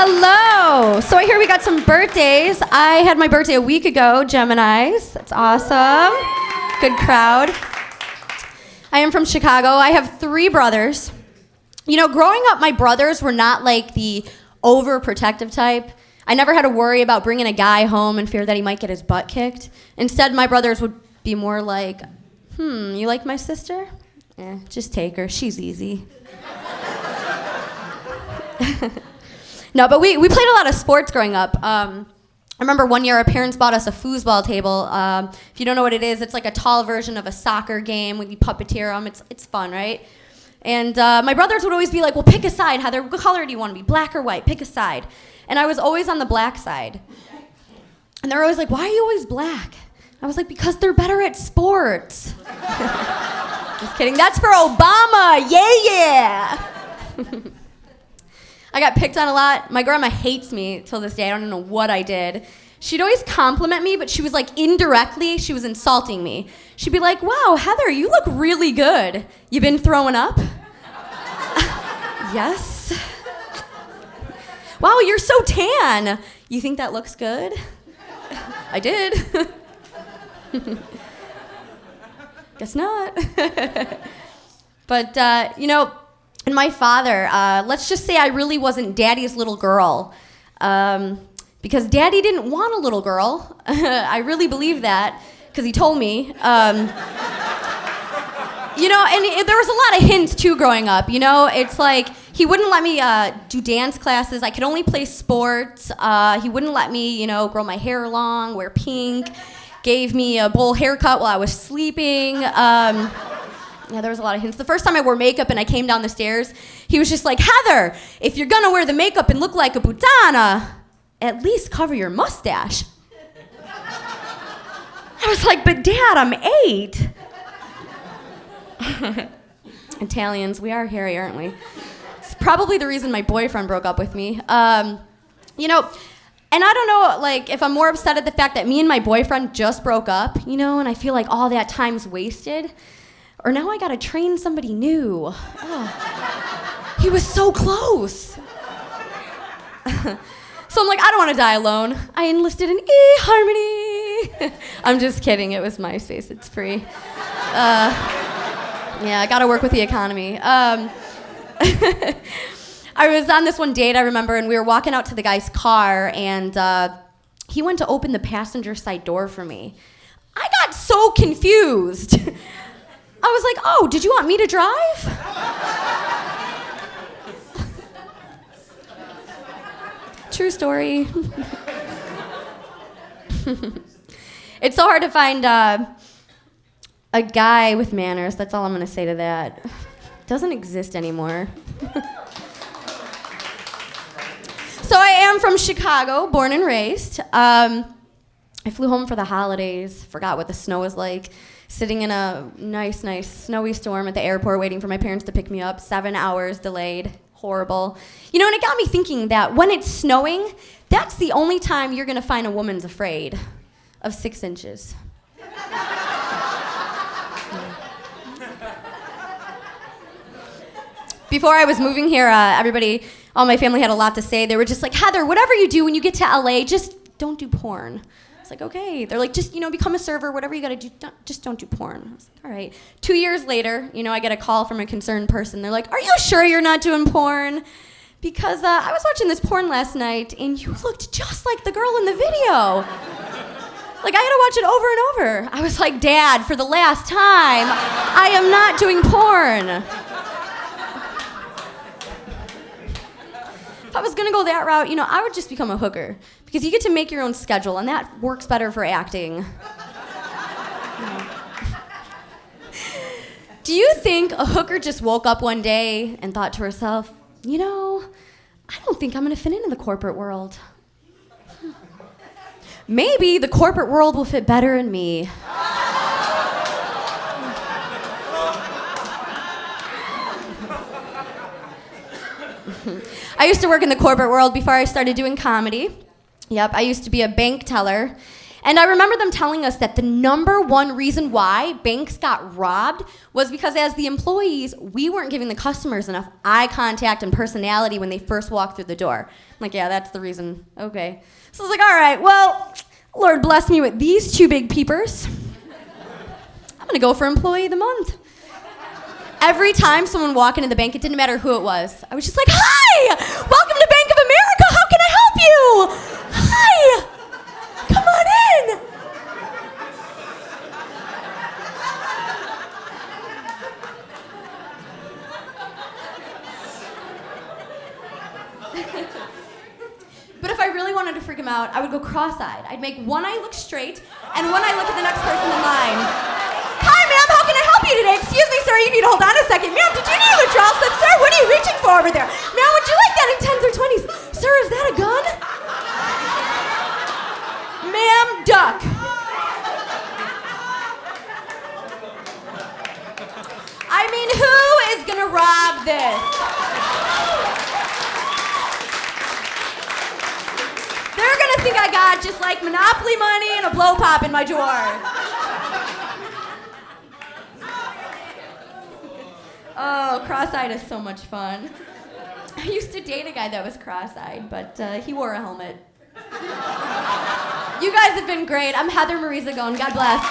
Hello. So I hear we got some birthdays. I had my birthday a week ago, Geminis. That's awesome. Good crowd. I am from Chicago. I have 3 brothers. You know, growing up, my brothers were not like the overprotective type. I never had to worry about bringing a guy home and fear that he might get his butt kicked. Instead, my brothers would be more like, you like my sister? Just take her. She's easy. No, but we played a lot of sports growing up. I remember one year our parents bought us a foosball table. If you don't know what it is, it's like a tall version of a soccer game when you puppeteer them. It's fun, right? And my brothers would always be like, well, pick a side, Heather. What color do you want to be, black or white? Pick a side. And I was always on the black side. And they're always like, why are you always black? I was like, because they're better at sports. Just kidding. That's for Obama. Yeah. I got picked on a lot. My grandma hates me till this day. I don't know what I did. She'd always compliment me, but she was like indirectly, she was insulting me. She'd be like, wow, Heather, you look really good. You been throwing up? Yes. Wow, you're so tan. You think that looks good? I did. Guess not. But, you know, and my father, let's just say I really wasn't Daddy's little girl. Because Daddy didn't want a little girl. I really believe that, because he told me. You know, and there was a lot of hints, too, growing up. You know, it's like he wouldn't let me do dance classes. I could only play sports. He wouldn't let me, you know, grow my hair long, wear pink. Gave me a bowl haircut while I was sleeping. Yeah, there was a lot of hints. The first time I wore makeup and I came down the stairs, he was just like, Heather, if you're gonna wear the makeup and look like a putana, at least cover your mustache. I was like, but Dad, I'm 8. Italians, we are hairy, aren't we? It's probably the reason my boyfriend broke up with me. You know, and I don't know, like, if I'm more upset at the fact that me and my boyfriend just broke up, you know, and I feel like all that time's wasted, or now I gotta train somebody new. Oh. He was so close. So I'm like, I don't want to die alone. I enlisted in eHarmony. I'm just kidding. It was MySpace. It's free. Yeah, I got to work with the economy. I was on this one date, I remember, and we were walking out to the guy's car, and he went to open the passenger side door for me. I got so confused. I was like, oh, did you want me to drive? True story. It's so hard to find a guy with manners. That's all I'm going to say to that. Doesn't exist anymore. So I am from Chicago, born and raised. I flew home for the holidays, forgot what the snow was like, sitting in a nice snowy storm at the airport waiting for my parents to pick me up, 7 hours delayed. Horrible. You know, and it got me thinking that when it's snowing, that's the only time you're going to find a woman's afraid of 6 inches. Before I was moving here, all my family had a lot to say. They were just like, Heather, whatever you do when you get to LA, just don't do porn. It's like, okay. They're like, just, you know, become a server, whatever you gotta do, just don't do porn. I was like, all right. 2 years later, you know, I get a call from a concerned person. They're like, are you sure you're not doing porn? Because I was watching this porn last night, and you looked just like the girl in the video. Like, I gotta watch it over and over. I was like, Dad, for the last time, I am not doing porn. If I was gonna go that route, you know, I would just become a hooker. Because you get to make your own schedule, and that works better for acting. Do you think a hooker just woke up one day and thought to herself, you know, I don't think I'm gonna fit into the corporate world. Maybe the corporate world will fit better in me. I used to work in the corporate world before I started doing comedy. Yep, I used to be a bank teller. And I remember them telling us that the number one reason why banks got robbed was because as the employees, we weren't giving the customers enough eye contact and personality when they first walked through the door. I'm like, yeah, that's the reason. Okay. So I was like, all right, well, Lord bless me with these two big peepers. I'm gonna go for Employee of the Month. Every time someone walked into the bank, it didn't matter who it was. I was just like, hi, welcome to Bank of America. How can I help you? Hi, come on in. But if I really wanted to freak him out, I would go cross-eyed. I'd make one eye look straight and one eye look at the next person in line. Hi, ma'am, how can I help you today? Excuse me, sir, you need to hold on a second. Ma'am, did you need a withdrawal slip? Sir, what are you reaching for over there? Ma'am, would you like that in 10s or 20s? Sir, is that a gun? Ma'am, duck. I mean, who is gonna rob this? They're gonna think I got just like Monopoly money and a blow pop in my drawer. Oh, cross-eyed is so much fun. I used to date a guy that was cross-eyed, but he wore a helmet. You guys have been great. I'm Heather Marie Zagone. God bless.